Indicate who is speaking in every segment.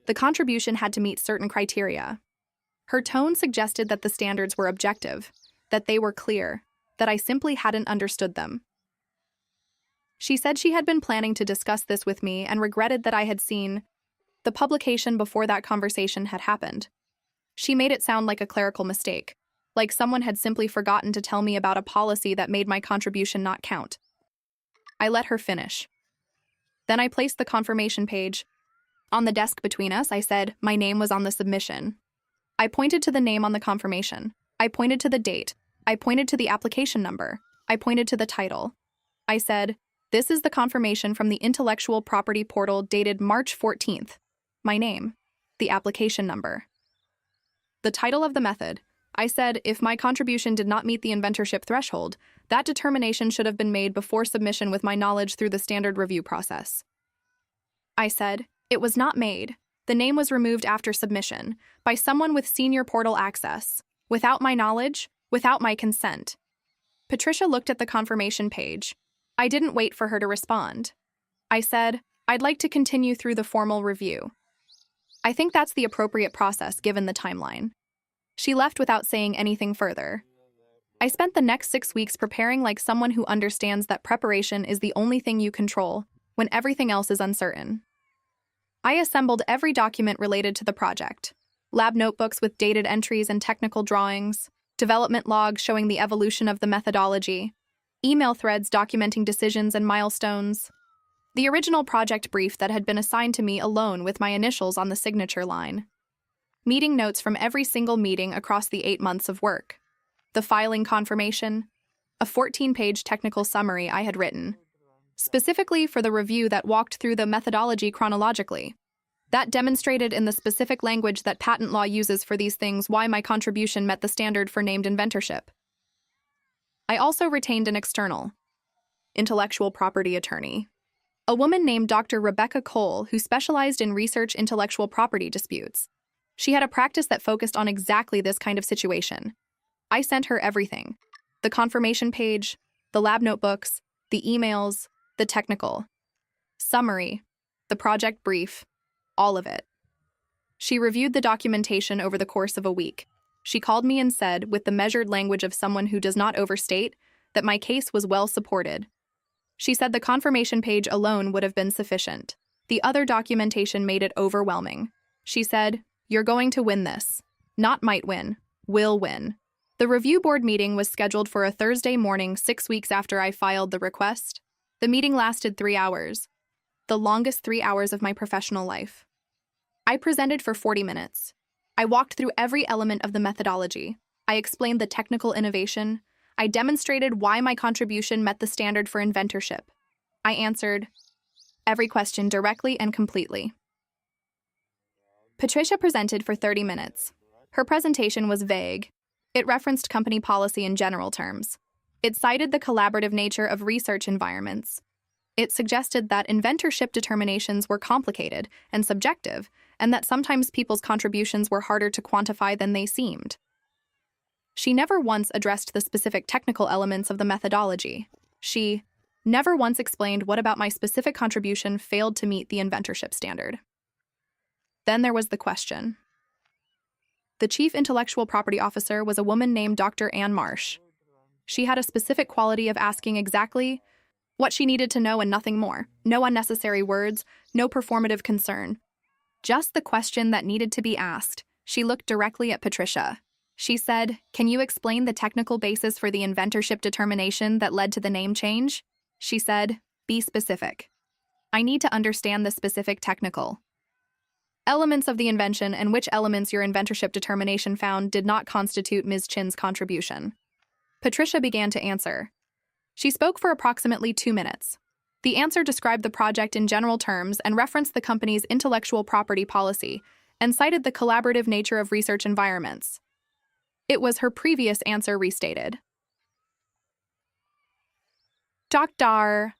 Speaker 1: The contribution had to meet certain criteria. Her tone suggested that the standards were objective, that they were clear, that I simply hadn't understood them. She said she had been planning to discuss this with me and regretted that I had seen the publication before that conversation had happened. She made it sound like a clerical mistake, like someone had simply forgotten to tell me about a policy that made my contribution not count. I let her finish. Then I placed the confirmation page. On the desk between us, I said my name was on the submission. I pointed to the name on the confirmation. I pointed to the date. I pointed to the application number. I pointed to the title. I said, "This is the confirmation from the intellectual property portal dated March 14th. My name, the application number. The title of the method. I said if my contribution did not meet the inventorship threshold, that determination should have been made before submission with my knowledge through the standard review process. I said, it was not made. The name was removed after submission, by someone with senior portal access, without my knowledge, without my consent." Patricia looked at the confirmation page. I didn't wait for her to respond. I said, "I'd like to continue through the formal review. I think that's the appropriate process given the timeline." She left without saying anything further. I spent the next 6 weeks preparing like someone who understands that preparation is the only thing you control when everything else is uncertain. I assembled every document related to the project: lab notebooks with dated entries and technical drawings, development logs showing the evolution of the methodology, email threads documenting decisions and milestones, the original project brief that had been assigned to me alone with my initials on the signature line, meeting notes from every single meeting across the 8 months of work, the filing confirmation, a 14-page technical summary I had written, specifically for the review that walked through the methodology chronologically, that demonstrated in the specific language that patent law uses for these things why my contribution met the standard for named inventorship. I also retained an external intellectual property attorney, a woman named Dr. Rebecca Cole, who specialized in research intellectual property disputes. She had a practice that focused on exactly this kind of situation. I sent her everything: the confirmation page, the lab notebooks, the emails, the technical summary, the project brief, all of it. She reviewed the documentation over the course of a week. She called me and said, with the measured language of someone who does not overstate, that my case was well supported. She said the confirmation page alone would have been sufficient. The other documentation made it overwhelming. She said, "You're going to win this. Not might win, will win." The review board meeting was scheduled for a Thursday morning 6 weeks after I filed the request. The meeting lasted 3 hours, the longest 3 hours of my professional life. I presented for 40 minutes. I walked through every element of the methodology. I explained the technical innovation. I demonstrated why my contribution met the standard for inventorship. I answered every question directly and completely. Patricia presented for 30 minutes. Her presentation was vague. It referenced company policy in general terms. It cited the collaborative nature of research environments. It suggested that inventorship determinations were complicated and subjective, and that sometimes people's contributions were harder to quantify than they seemed. She never once addressed the specific technical elements of the methodology. She never once explained what about my specific contribution failed to meet the inventorship standard. Then there was the question. The chief intellectual property officer was a woman named Dr. Ann Marsh. She had a specific quality of asking exactly what she needed to know and nothing more. No unnecessary words, no performative concern. Just the question that needed to be asked. She looked directly at Patricia. She said, "Can you explain the technical basis for the inventorship determination that led to the name change?" She said, "Be specific. I need to understand the specific technical elements of the invention and which elements your inventorship determination found did not constitute Ms. Chin's contribution." Patricia began to answer. She spoke for approximately 2 minutes. The answer described the project in general terms and referenced the company's intellectual property policy and cited the collaborative nature of research environments. It was her previous answer restated. Dr.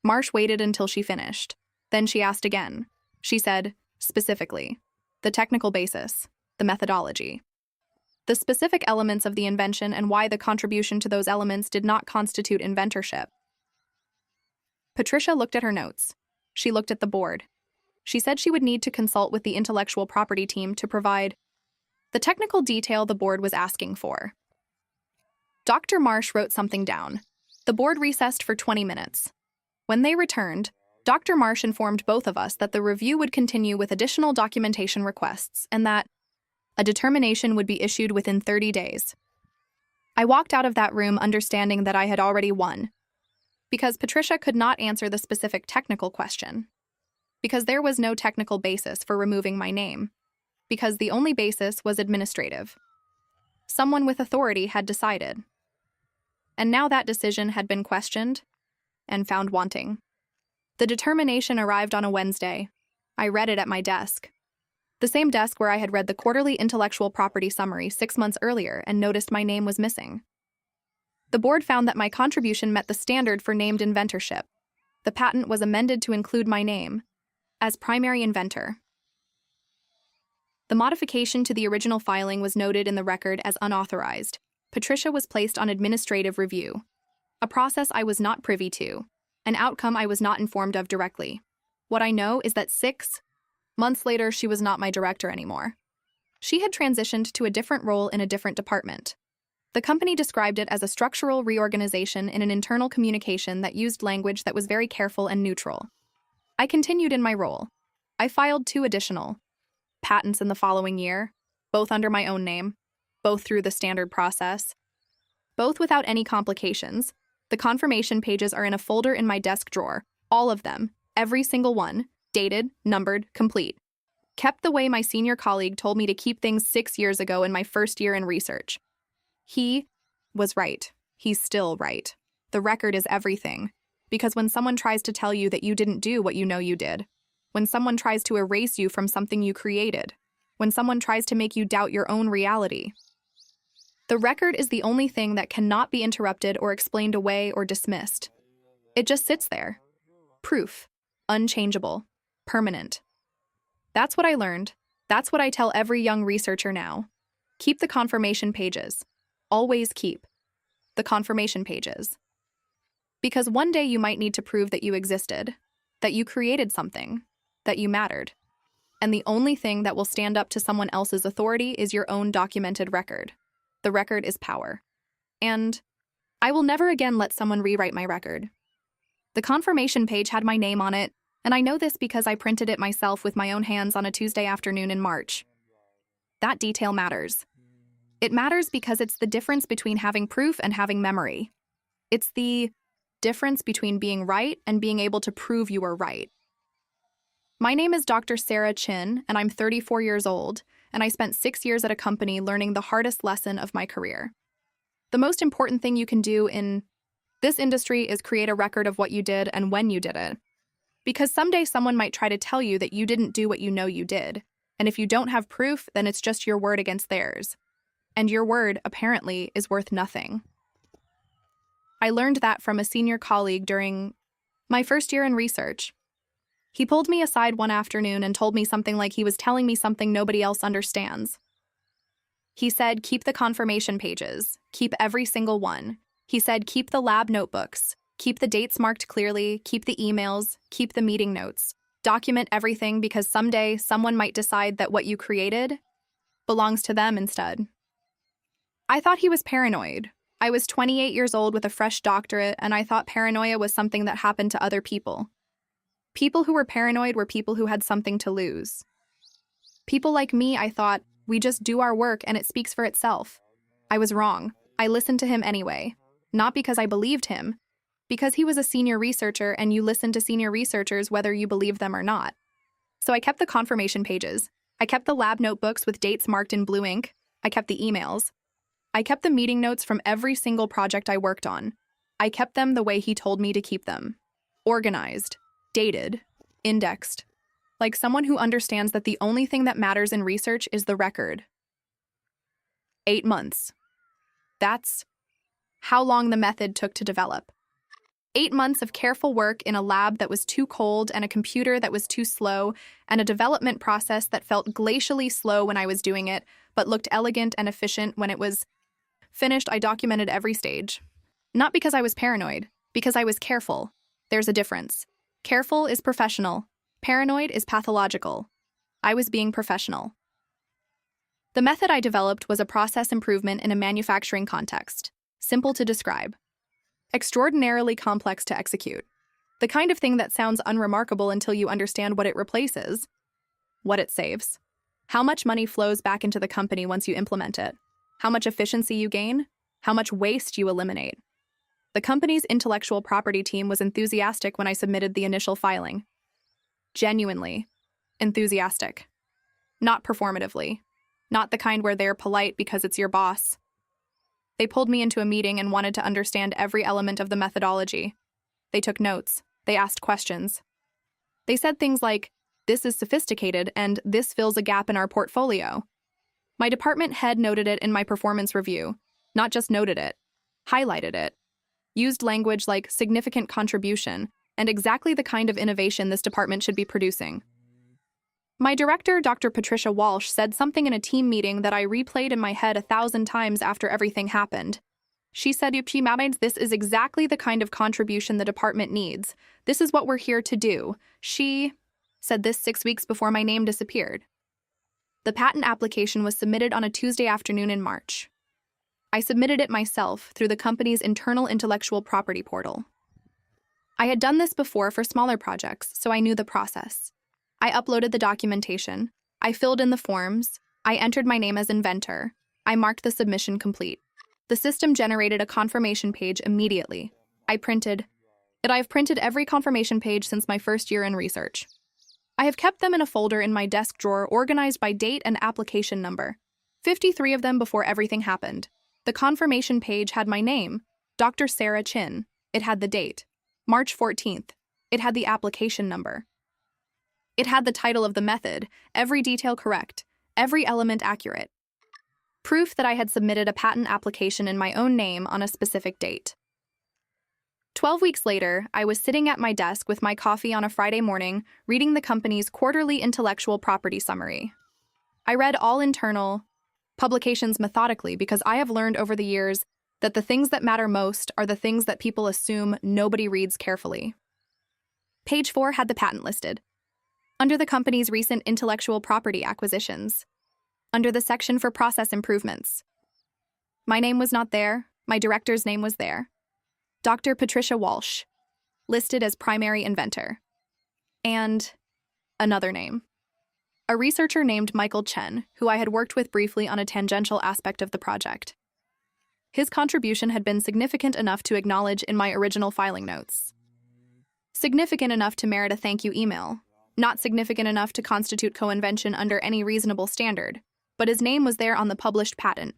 Speaker 1: Marsh waited until she finished. Then she asked again. She said, specifically, the technical basis, the methodology, the specific elements of the invention and why the contribution to those elements did not constitute inventorship. Patricia looked at her notes. She looked at the board. She said she would need to consult with the intellectual property team to provide the technical detail the board was asking for. Dr. Marsh wrote something down. The board recessed for 20 minutes. When they returned, Dr. Marsh informed both of us that the review would continue with additional documentation requests and that a determination would be issued within 30 days. I walked out of that room understanding that I had already won, because Patricia could not answer the specific technical question, because there was no technical basis for removing my name, because the only basis was administrative. Someone with authority had decided. And now that decision had been questioned and found wanting. The determination arrived on a Wednesday. I read it at my desk. The same desk where I had read the quarterly intellectual property summary 6 months earlier and noticed my name was missing. The board found that my contribution met the standard for named inventorship. The patent was amended to include my name as primary inventor. The modification to the original filing was noted in the record as unauthorized. Patricia was placed on administrative review, a process I was not privy to, an outcome I was not informed of directly. What I know is that 6 months later, she was not my director anymore. She had transitioned to a different role in a different department. The company described it as a structural reorganization in an internal communication that used language that was very careful and neutral. I continued in my role. I filed 2 additional patents in the following year, both under my own name, both through the standard process, both without any complications. The confirmation pages are in a folder in my desk drawer, all of them, every single one, dated, numbered, complete. Kept the way my senior colleague told me to keep things 6 years ago in my first year in research. He was right. He's still right. The record is everything. Because when someone tries to tell you that you didn't do what you know you did, when someone tries to erase you from something you created, when someone tries to make you doubt your own reality, the record is the only thing that cannot be interrupted or explained away or dismissed. It just sits there. Proof. Unchangeable. Permanent. That's what I learned. That's what I tell every young researcher now. Keep the confirmation pages. Always keep the confirmation pages. Because one day you might need to prove that you existed, that you created something, that you mattered. And the only thing that will stand up to someone else's authority is your own documented record. The record is power. And I will never again let someone rewrite my record. The confirmation page had my name on it, and I know this because I printed it myself with my own hands on a Tuesday afternoon in March. That detail matters. It matters because it's the difference between having proof and having memory. It's the difference between being right and being able to prove you were right. My name is Dr. Sarah Chin, and I'm 34 years old, and I spent 6 years at a company learning the hardest lesson of my career. The most important thing you can do in this industry is create a record of what you did and when you did it. Because someday someone might try to tell you that you didn't do what you know you did, and if you don't have proof, then it's just your word against theirs. And your word, apparently, is worth nothing. I learned that from a senior colleague during my first year in research. He pulled me aside one afternoon and told me something like he was telling me something nobody else understands. He said, keep the confirmation pages. Keep every single one. He said, keep the lab notebooks. Keep the dates marked clearly. Keep the emails. Keep the meeting notes. Document everything because someday someone might decide that what you created belongs to them instead. I thought he was paranoid. I was 28 years old with a fresh doctorate, and I thought paranoia was something that happened to other people. People who were paranoid were people who had something to lose. People like me, I thought, we just do our work and it speaks for itself. I was wrong. I listened to him anyway. Not because I believed him, because he was a senior researcher and you listen to senior researchers whether you believe them or not. So I kept the confirmation pages. I kept the lab notebooks with dates marked in blue ink. I kept the emails. I kept the meeting notes from every single project I worked on. I kept them the way he told me to keep them. Organized, dated, indexed. Like someone who understands that the only thing that matters in research is the record. 8 months. That's how long the method took to develop. 8 months of careful work in a lab that was too cold and a computer that was too slow and a development process that felt glacially slow when I was doing it, but looked elegant and efficient when it was finished. I documented every stage. Not because I was paranoid, because I was careful. There's a difference. Careful is professional. Paranoid is pathological. I was being professional. The method I developed was a process improvement in a manufacturing context, simple to describe, extraordinarily complex to execute. The kind of thing that sounds unremarkable until you understand what it replaces, what it saves, how much money flows back into the company once you implement it, how much efficiency you gain, how much waste you eliminate. The company's intellectual property team was enthusiastic when I submitted the initial filing. Genuinely enthusiastic. Not performatively. Not the kind where they're polite because it's your boss. They pulled me into a meeting and wanted to understand every element of the methodology. They took notes. They asked questions. They said things like, "This is sophisticated," and "This fills a gap in our portfolio." My department head noted it in my performance review. Not just noted it, highlighted it. Used language like significant contribution and exactly the kind of innovation this department should be producing. My director, Dr. Patricia Walsh, said something in a team meeting that I replayed in my head 1,000 times after everything happened. She said, "This is exactly the kind of contribution the department needs. This is what we're here to do." She said this 6 weeks before my name disappeared. The patent application was submitted on a Tuesday afternoon in March. I submitted it myself through the company's internal intellectual property portal. I had done this before for smaller projects, so I knew the process. I uploaded the documentation, I filled in the forms, I entered my name as inventor, I marked the submission complete. The system generated a confirmation page immediately. I've printed every confirmation page since my first year in research. I have kept them in a folder in my desk drawer organized by date and application number. 53 of them before everything happened. The confirmation page had my name, Dr. Sarah Chin. It had the date, March 14th. It had the application number. It had the title of the method, every detail correct, every element accurate. Proof that I had submitted a patent application in my own name on a specific date. 12 weeks later, I was sitting at my desk with my coffee on a Friday morning, reading the company's quarterly intellectual property summary. I read all internal publications methodically because I have learned over the years that the things that matter most are the things that people assume nobody reads carefully. Page 4 had the patent listed. Under the company's recent intellectual property acquisitions. Under the section for process improvements. My name was not there, my director's name was there. Dr. Patricia Walsh, listed as primary inventor. And another name. A researcher named Michael Chen, who I had worked with briefly on a tangential aspect of the project. His contribution had been significant enough to acknowledge in my original filing notes. Significant enough to merit a thank you email. Not significant enough to constitute co-invention under any reasonable standard, but his name was there on the published patent.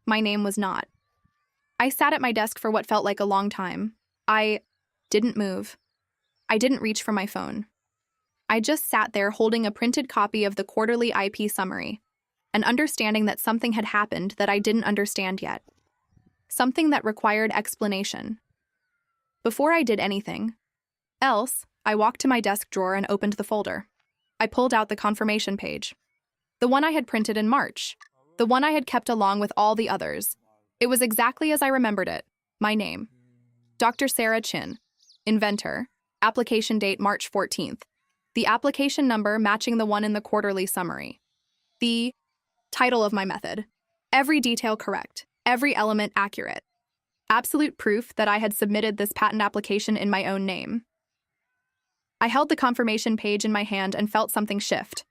Speaker 1: My name was not. I sat at my desk for what felt like a long time. I didn't move. I didn't reach for my phone. I just sat there holding a printed copy of the quarterly IP summary, and understanding that something had happened that I didn't understand yet. Something that required explanation. Before I did anything else, I walked to my desk drawer and opened the folder. I pulled out the confirmation page. The one I had printed in March. The one I had kept along with all the others. It was exactly as I remembered it. My name. Dr. Sarah Chin. Inventor. Application date March 14th. The application number matching the one in the quarterly summary. The title of my method. Every detail correct. Every element accurate. Absolute proof that I had submitted this patent application in my own name. I held the confirmation page in my hand and felt something shift.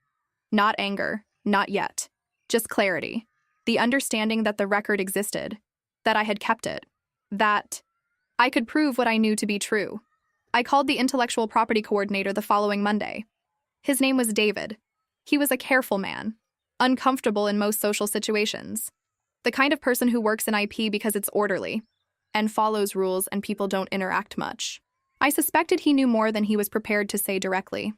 Speaker 1: Not anger, not yet. Just clarity. The understanding that the record existed, that I had kept it, that I could prove what I knew to be true. I called the intellectual property coordinator the following Monday. His name was David. He was a careful man, uncomfortable in most social situations. The kind of person who works in IP because it's orderly, and follows rules and people don't interact much. I suspected he knew more than he was prepared to say directly.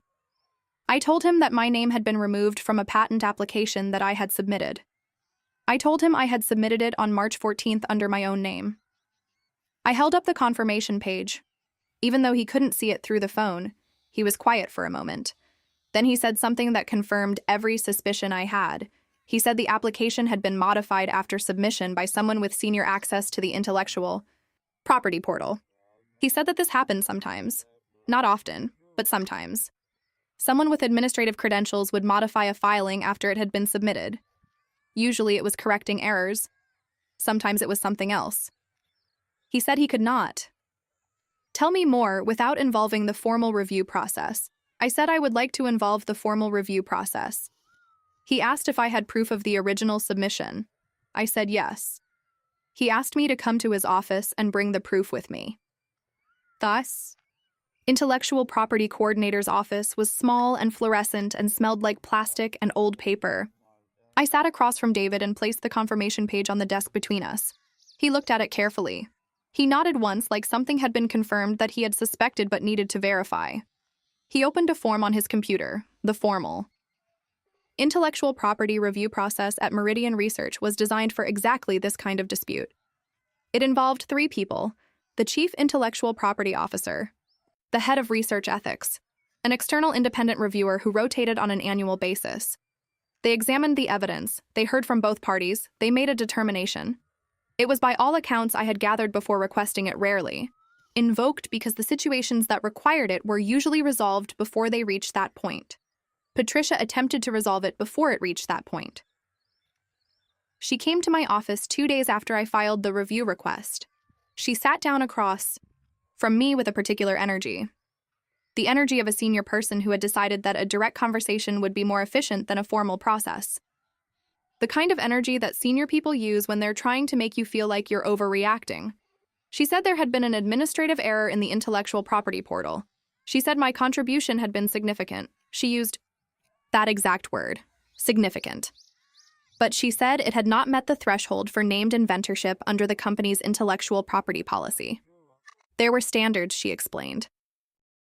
Speaker 1: I told him that my name had been removed from a patent application that I had submitted. I told him I had submitted it on March 14th under my own name. I held up the confirmation page. Even though he couldn't see it through the phone, he was quiet for a moment. Then he said something that confirmed every suspicion I had. He said the application had been modified after submission by someone with senior access to the intellectual property portal. He said that this happens sometimes. Not often, but sometimes. Someone with administrative credentials would modify a filing after it had been submitted. Usually it was correcting errors. Sometimes it was something else. He said he could not. Tell me more without involving the formal review process. I said I would like to involve the formal review process. He asked if I had proof of the original submission. I said yes. He asked me to come to his office and bring the proof with me. Thus, Intellectual Property Coordinator's office was small and fluorescent and smelled like plastic and old paper. I sat across from David and placed the confirmation page on the desk between us. He looked at it carefully. He nodded once like something had been confirmed that he had suspected but needed to verify. He opened a form on his computer, the formal. Intellectual property review process at Meridian Research was designed for exactly this kind of dispute. It involved 3 people: the Chief Intellectual Property Officer, the Head of Research Ethics, an external independent reviewer who rotated on an annual basis. They examined the evidence, they heard from both parties, they made a determination. It was by all accounts I had gathered before requesting it rarely, invoked because the situations that required it were usually resolved before they reached that point. Patricia attempted to resolve it before it reached that point. She came to my office 2 days after I filed the review request. She sat down across from me with a particular energy. The energy of a senior person who had decided that a direct conversation would be more efficient than a formal process. The kind of energy that senior people use when they're trying to make you feel like you're overreacting. She said there had been an administrative error in the intellectual property portal. She said my contribution had been significant. She used that exact word, significant. But she said it had not met the threshold for named inventorship under the company's intellectual property policy. There were standards, she explained.